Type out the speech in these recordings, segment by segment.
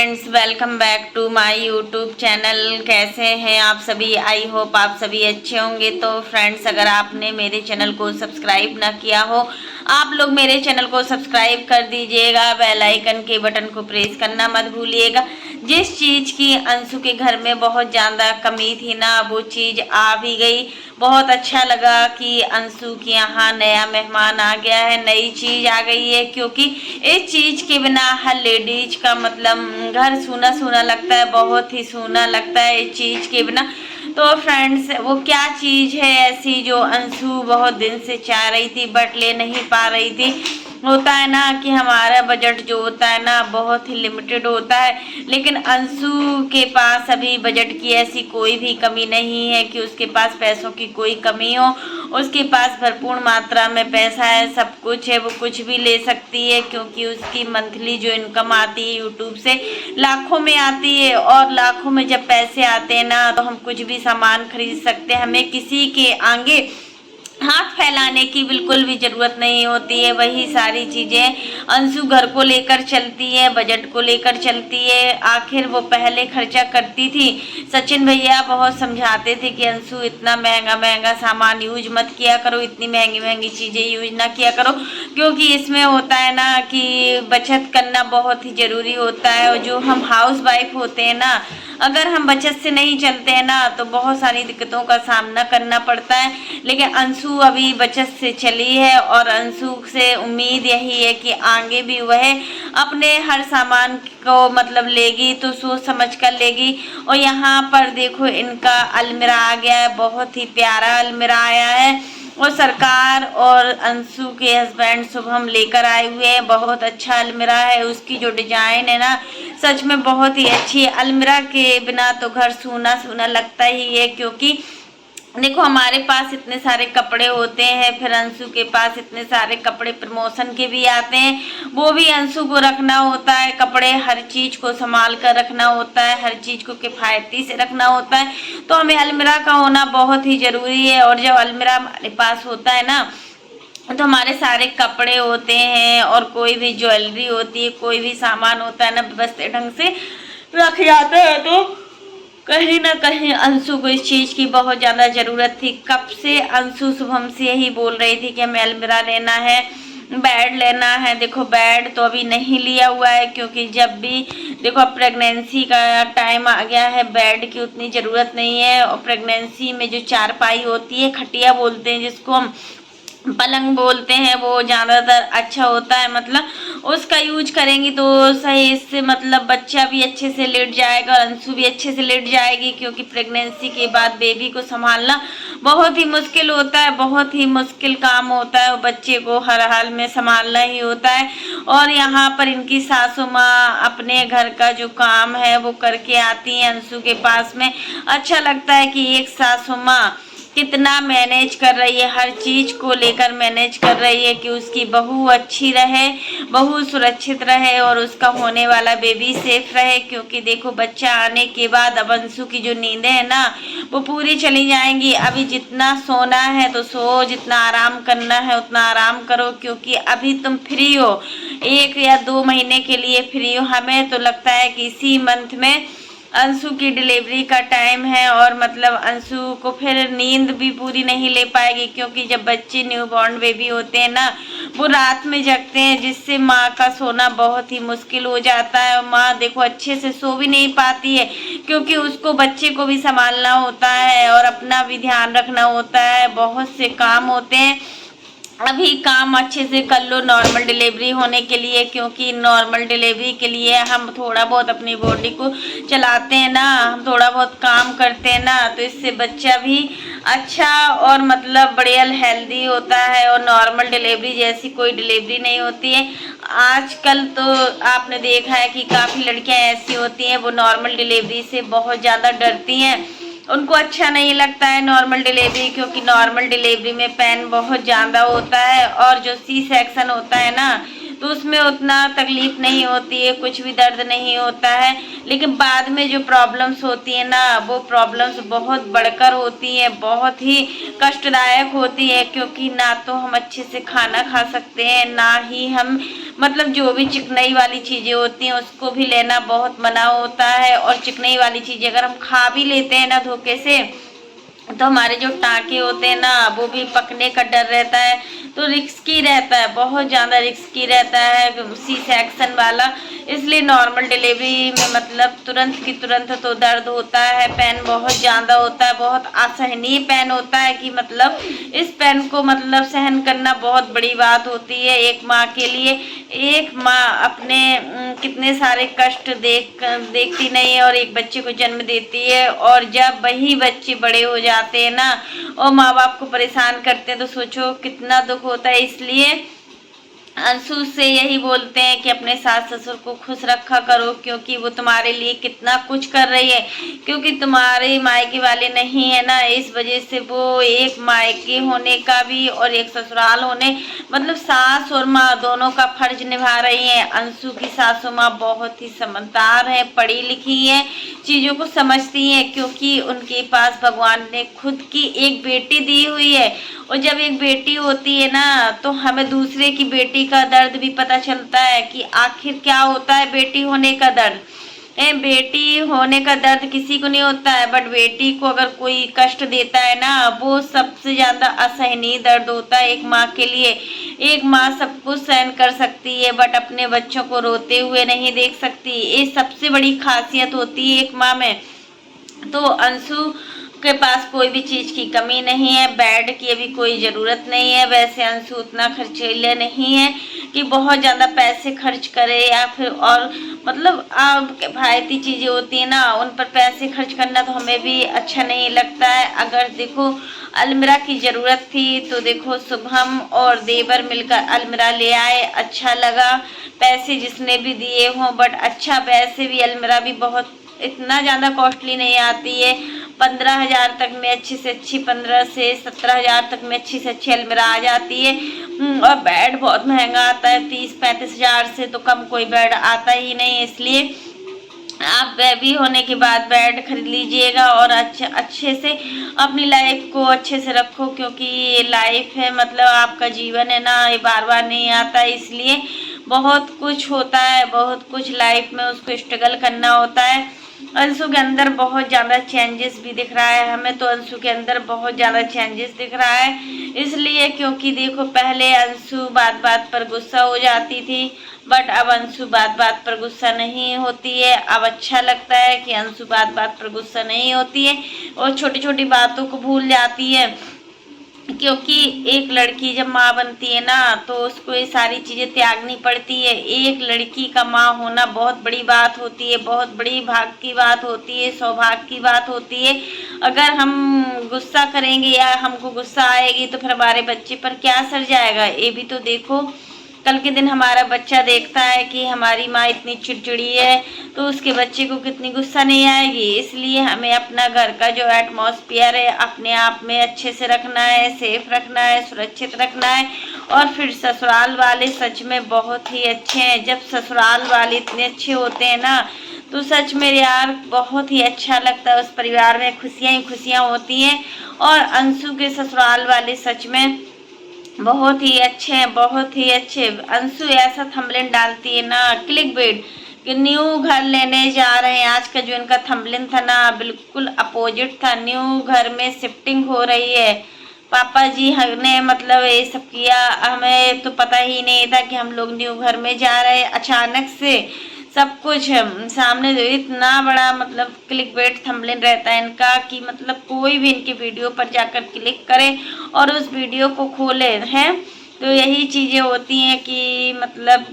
Friends, welcome back to my YouTube channel. कैसे हैं आप सभी? आई होप आप सभी अच्छे होंगे। तो फ्रेंड्स, अगर आपने मेरे चैनल को सब्सक्राइब ना किया हो, आप लोग मेरे चैनल को सब्सक्राइब कर दीजिएगा। बेल आइकन के बटन को प्रेस करना मत भूलिएगा। जिस चीज़ की अंशु के घर में बहुत ज़्यादा कमी थी ना, वो चीज़ आ भी गई। बहुत अच्छा लगा कि अंशु के यहाँ नया मेहमान आ गया है, नई चीज़ आ गई है। क्योंकि इस चीज़ के बिना हर लेडीज का मतलब घर सूना सूना लगता है, बहुत ही सूना लगता है इस चीज़ के बिना। तो फ्रेंड्स, वो क्या चीज़ है ऐसी जो अंशु बहुत दिन से चाह रही थी बट ले नहीं पा रही थी? होता है ना कि हमारा बजट जो होता है ना बहुत ही लिमिटेड होता है, लेकिन अंशु के पास अभी बजट की ऐसी कोई भी कमी नहीं है कि उसके पास पैसों की कोई कमी हो। उसके पास भरपूर मात्रा में पैसा है, सब कुछ है, वो कुछ भी ले सकती है। क्योंकि उसकी मंथली जो इनकम आती है यूट्यूब से लाखों में आती है, और लाखों में जब पैसे आते हैं ना तो हम कुछ भी सामान खरीद सकते हैं। हमें किसी के आगे हाथ फैलाने की बिल्कुल भी जरूरत नहीं होती है। वही सारी चीजें अंशु घर को लेकर चलती है, बजट को लेकर चलती है। आखिर वो पहले खर्चा करती थी, सचिन भैया बहुत समझाते थे कि अंशु इतना महंगा महंगा सामान यूज मत किया करो, इतनी महंगी महंगी चीजें यूज ना किया करो। क्योंकि इसमें होता है ना कि बचत करना बहुत ही जरूरी होता है। और जो हम हाउस वाइफ होते हैं ना, अगर हम बचत से नहीं चलते हैं ना तो बहुत सारी दिक्कतों का सामना करना पड़ता है। लेकिन अंशु अभी बचत से चली है, और अंशु से उम्मीद यही है कि आगे भी वह अपने हर सामान को मतलब लेगी तो सोच समझ कर लेगी। और यहाँ पर देखो इनका अलमीरा आ गया है, बहुत ही प्यारा अलमीरा आया है। और सरकार और अंशु के हस्बैंड शुभम लेकर आए हुए हैं। बहुत अच्छा अलमीरा है, उसकी जो डिजाइन है ना सच में बहुत ही अच्छी है। अलमीरा के बिना तो घर सूना सूना लगता ही है। क्योंकि देखो हमारे पास इतने सारे कपड़े होते हैं, फिर अंशु के पास इतने सारे कपड़े प्रमोशन के भी आते हैं, वो भी अंशु को रखना होता है। कपड़े हर चीज को संभाल कर रखना होता है, हर चीज को किफायती से रखना होता है। तो हमें अलमीरा का होना बहुत ही जरूरी है। और जब अलमीरा हमारे पास होता है ना तो हमारे सारे कपड़े होते हैं, और कोई भी ज्वेलरी होती है, कोई भी सामान होता है ना व्यवस्थित ढंग से रख जाते हैं। तो कहीं ना कहीं अंशु को इस चीज की बहुत ज्यादा जरूरत थी। कब से अंशु शुभम से यही बोल रही थी कि हमें अलमीरा लेना है, बेड लेना है। देखो बेड तो अभी नहीं लिया हुआ है, क्योंकि जब भी देखो अब प्रेगनेंसी का टाइम आ गया है, बेड की उतनी जरूरत नहीं है। और प्रेगनेंसी में जो चारपाई होती है, खटिया बोलते हैं जिसको हम, पलंग बोलते हैं, वो ज़्यादातर अच्छा होता है। मतलब उसका यूज करेंगी तो सही, इससे मतलब बच्चा भी अच्छे से लेट जाएगा और अंशु भी अच्छे से लेट जाएगी। क्योंकि प्रेगनेंसी के बाद बेबी को संभालना बहुत ही मुश्किल होता है, बहुत ही मुश्किल काम होता है। बच्चे को हर हाल में संभालना ही होता है। और यहाँ पर इनकी सासू माँ अपने घर का जो काम है वो करके आती हैं अंशु के पास में। अच्छा लगता है कि एक सासू माँ कितना मैनेज कर रही है, हर चीज को लेकर मैनेज कर रही है कि उसकी बहू अच्छी रहे, बहू सुरक्षित रहे, और उसका होने वाला बेबी सेफ रहे। क्योंकि देखो बच्चा आने के बाद अब अंशु की जो नींदें है ना वो पूरी चली जाएंगी। अभी जितना सोना है तो सो, जितना आराम करना है उतना आराम करो। क्योंकि अभी तुम फ्री हो, 1 या 2 महीने के लिए फ्री हो। हमें तो लगता है कि इसी मंथ में अंशु की डिलीवरी का टाइम है, और मतलब अंशु को फिर नींद भी पूरी नहीं ले पाएगी। क्योंकि जब बच्चे न्यू बॉर्न बेबी होते हैं ना वो रात में जगते हैं, जिससे माँ का सोना बहुत ही मुश्किल हो जाता है। और माँ देखो अच्छे से सो भी नहीं पाती है, क्योंकि उसको बच्चे को भी संभालना होता है और अपना भी ध्यान रखना होता है, बहुत से काम होते हैं। अभी काम अच्छे से कर लो नॉर्मल डिलीवरी होने के लिए। क्योंकि नॉर्मल डिलीवरी के लिए हम थोड़ा बहुत अपनी बॉडी को चलाते हैं ना, हम थोड़ा बहुत काम करते हैं ना, तो इससे बच्चा भी अच्छा और मतलब बढ़िया हेल्दी होता है। और नॉर्मल डिलीवरी जैसी कोई डिलीवरी नहीं होती है। आजकल तो आपने देखा है कि काफ़ी लड़कियां ऐसी होती हैं वो नॉर्मल डिलीवरी से बहुत ज़्यादा डरती हैं, उनको अच्छा नहीं लगता है नॉर्मल डिलीवरी। क्योंकि नॉर्मल डिलीवरी में पेन बहुत ज़्यादा होता है, और जो सी सेक्शन होता है ना तो उसमें उतना तकलीफ नहीं होती है, कुछ भी दर्द नहीं होता है। लेकिन बाद में जो प्रॉब्लम्स होती है ना, वो प्रॉब्लम्स बहुत बढ़कर होती है, बहुत ही कष्टदायक होती है, क्योंकि ना तो हम अच्छे से खाना खा सकते हैं, ना ही हम मतलब जो भी चिकनाई वाली चीज़ें होती हैं उसको भी लेना बहुत मना होता है। और चिकनाई वाली चीज़ें अगर हम खा भी लेते हैं ना धोखे से, तो हमारे जो टाँके होते हैं ना, वो भी पकने का डर रहता है। तो रिस्की रहता है, बहुत ज़्यादा रिस्की रहता है सी सेक्शन वाला। इसलिए नॉर्मल डिलीवरी में मतलब तुरंत की तुरंत तो दर्द होता है, पेन बहुत ज़्यादा होता है, बहुत असहनीय पेन होता है कि मतलब इस पेन को मतलब सहन करना बहुत बड़ी बात होती है एक माँ के लिए। एक माँ अपने कितने सारे कष्ट देखती नहीं है और एक बच्चे को जन्म देती है, और जब वही बच्चे बड़े हो जाते हैं ना और माँ बाप को परेशान करते हैं, तो सोचो कितना दुख होता है। इसलिए अंशु से यही बोलते हैं कि अपने सास ससुर को खुश रखा करो, क्योंकि वो तुम्हारे लिए कितना कुछ कर रही है, क्योंकि तुम्हारे मायके वाले नहीं है ना, इस वजह से वो एक मायके होने का भी और एक ससुराल होने मतलब सास और माँ दोनों का फर्ज निभा रही है। अंशु की सासू माँ बहुत ही समझदार है, पढ़ी लिखी है, चीज़ों को समझती है, क्योंकि उनके पास भगवान ने खुद की एक बेटी दी हुई है। और जब एक बेटी होती है ना, तो हमें दूसरे की बेटी का दर्द भी पता चलता है कि आखिर क्या होता है बेटी होने का दर्द। बेटी होने का दर्द किसी को नहीं होता है, बट बेटी को अगर कोई कष्ट देता है ना, वो सबसे ज़्यादा असहनीय दर्द होता है एक माँ के लिए। एक माँ सब कुछ सहन कर सकती है, बट अपने बच्चों को रोते हुए नहीं देख सकती। ये सबसे बड़ी खासियत होती है एक माँ में। तो अंशु के पास कोई भी चीज़ की कमी नहीं है, बेड की अभी कोई ज़रूरत नहीं है। वैसे अंशु उतना खर्चीला नहीं है कि बहुत ज़्यादा पैसे खर्च करे, या फिर और मतलब किफ़ायती चीज़ें होती हैं ना, उन पर पैसे खर्च करना तो हमें भी अच्छा नहीं लगता है। अगर देखो अलमीरा की ज़रूरत थी, तो देखो शुभम और देवर मिलकर अलमीरा ले आए, अच्छा लगा। पैसे जिसने भी दिए हों, बट अच्छा वैसे भी अलमीरा भी बहुत इतना ज़्यादा कॉस्टली नहीं आती है। 15,000 तक में अच्छी से अच्छी, 15 से 17,000 तक में अच्छी से अच्छी अलमीरा आ जाती है। और बेड बहुत महंगा आता है, 30-35,000 से तो कम कोई बेड आता ही नहीं है। इसलिए आप बेबी होने के बाद बेड खरीद लीजिएगा और अच्छे से अपनी लाइफ को अच्छे से रखो, क्योंकि ये लाइफ है मतलब आपका जीवन है ना, ये बार बार नहीं आता। इसलिए बहुत कुछ होता है, बहुत कुछ लाइफ में उसको स्ट्रगल करना होता है। अंशु के अंदर बहुत ज़्यादा चेंजेस भी दिख रहा है हमें, तो अंशु के अंदर बहुत ज़्यादा चेंजेस दिख रहा है। इसलिए क्योंकि देखो पहले अंशु बात बात पर गुस्सा हो जाती थी, बट अब अंशु बात बात पर गुस्सा नहीं होती है। अब अच्छा लगता है कि अंशु बात बात पर गुस्सा नहीं होती है और छोटी छोटी बातों को भूल जाती है, क्योंकि एक लड़की जब माँ बनती है ना, तो उसको ये सारी चीज़ें त्यागनी पड़ती है। एक लड़की का माँ होना बहुत बड़ी बात होती है, बहुत बड़ी भाग की बात होती है, सौभाग्य की बात होती है। अगर हम गुस्सा करेंगे या हमको गुस्सा आएगी, तो फिर हमारे बच्चे पर क्या असर जाएगा, ये भी तो देखो। कल के दिन हमारा बच्चा देखता है कि हमारी माँ इतनी चिड़चिड़ी है, तो उसके बच्चे को कितनी गुस्सा नहीं आएगी। इसलिए हमें अपना घर का जो एटमॉस्फेयर है अपने आप में अच्छे से रखना है, सेफ रखना है, सुरक्षित रखना है। और फिर ससुराल वाले सच में बहुत ही अच्छे हैं। जब ससुराल वाले इतने अच्छे होते हैं ना, तो सच में यार बहुत ही अच्छा लगता है, उस परिवार में खुशियाँ ही खुशियाँ होती हैं। और अंशु के ससुराल वाले सच में बहुत ही अच्छे हैं, बहुत ही अच्छे। अंशु ऐसा थंबनेल डालती है ना, क्लिक बेट कि न्यू घर लेने जा रहे हैं। आज का जो इनका थंबनेल था ना, बिल्कुल अपोजिट था, न्यू घर में शिफ्टिंग हो रही है। पापा जी हमने मतलब ये सब किया, हमें तो पता ही नहीं था कि हम लोग न्यू घर में जा रहे हैं। अचानक से सब कुछ सामने, जो इतना बड़ा मतलब क्लिक बेट थंबनेल रहता है इनका कि मतलब कोई भी इनकी वीडियो पर जाकर क्लिक करे और उस वीडियो को खोले हैं, तो यही चीज़ें होती हैं कि मतलब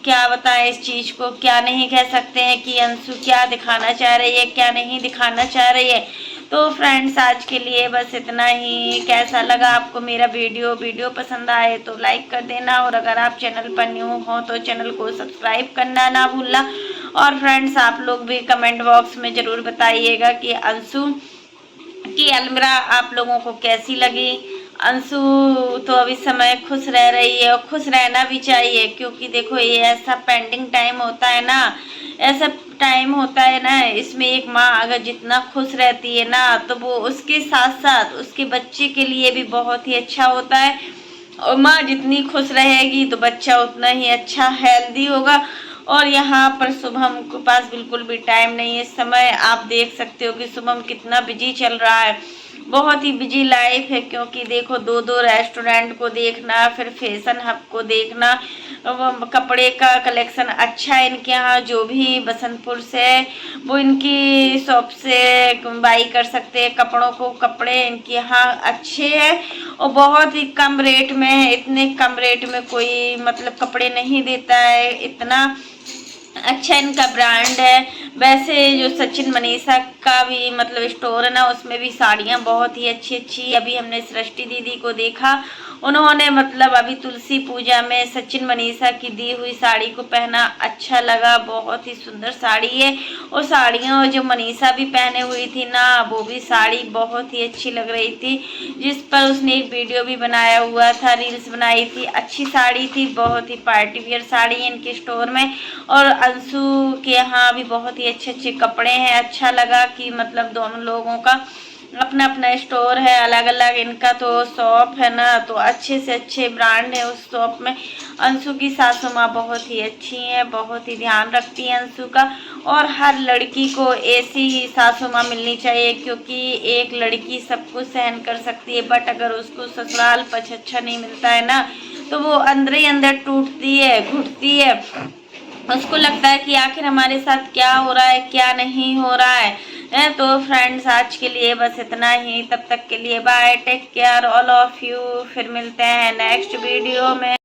क्या बताएं इस चीज़ को, क्या नहीं कह सकते हैं कि अंशु क्या दिखाना चाह रही है, क्या नहीं दिखाना चाह रही है। तो फ्रेंड्स आज के लिए बस इतना ही। कैसा लगा आपको मेरा वीडियो पसंद आए तो लाइक कर देना, और अगर आप चैनल पर न्यू हो तो चैनल को सब्सक्राइब करना ना भूलना। और फ्रेंड्स आप लोग भी कमेंट बॉक्स में ज़रूर बताइएगा कि अंशु की अलमीरा आप लोगों को कैसी लगी। अंशु तो अभी समय खुश रह रही है और खुश रहना भी चाहिए, क्योंकि देखो ये ऐसा पेंडिंग टाइम होता है ना, ऐसा टाइम होता है ना, इसमें एक माँ अगर जितना खुश रहती है ना तो वो उसके साथ साथ उसके बच्चे के लिए भी बहुत ही अच्छा होता है। और माँ जितनी खुश रहेगी तो बच्चा उतना ही अच्छा हेल्दी होगा। और यहाँ पर शुभम के पास बिल्कुल भी टाइम नहीं है। इस समय आप देख सकते हो कि शुभम कितना बिजी चल रहा है, बहुत ही बिजी लाइफ है, क्योंकि देखो दो दो रेस्टोरेंट को देखना, फिर फैशन हब को देखना, वो कपड़े का कलेक्शन अच्छा है इनके यहाँ, जो भी बसंतपुर से वो इनकी शॉप से बाई कर सकते हैं कपड़ों को। कपड़े इनके यहाँ अच्छे हैं और बहुत ही कम रेट में है। इतने कम रेट में कोई मतलब कपड़े नहीं देता है, इतना अच्छा इनका ब्रांड है। वैसे जो सचिन मनीषा का भी मतलब स्टोर है ना, उसमें भी साड़ियाँ बहुत ही अच्छी अच्छी। अभी हमने सृष्टि दीदी को देखा, उन्होंने मतलब अभी तुलसी पूजा में सचिन मनीषा की दी हुई साड़ी को पहना, अच्छा लगा, बहुत ही सुंदर साड़ी है। और साड़ियाँ जो मनीषा भी पहने हुई थी ना, वो भी साड़ी बहुत ही अच्छी लग रही थी, जिस पर उसने एक वीडियो भी बनाया हुआ था, रील्स बनाई थी। अच्छी साड़ी थी, बहुत ही पार्टी वियर साड़ी है इनके स्टोर में। और अंशु के यहाँ भी बहुत ही अच्छे अच्छे कपड़े हैं। अच्छा लगा कि मतलब दोनों लोगों का अपना अपना स्टोर है, अलग अलग इनका तो शॉप है ना, तो अच्छे से अच्छे ब्रांड है उस शॉप में। अंशु की सासू माँ बहुत ही अच्छी है, बहुत ही ध्यान रखती है अंशु का। और हर लड़की को ऐसी ही सासू माँ मिलनी चाहिए, क्योंकि एक लड़की सब कुछ सहन कर सकती है, बट अगर उसको ससुराल पक्ष अच्छा नहीं मिलता है ना, तो वो अंदर ही अंदर टूटती है, घुटती है। उसको लगता है कि आखिर हमारे साथ क्या हो रहा है, क्या नहीं हो रहा है। तो फ्रेंड्स आज के लिए बस इतना ही, तब तक के लिए bye, take care all of you. फिर मिलते हैं नेक्स्ट वीडियो में।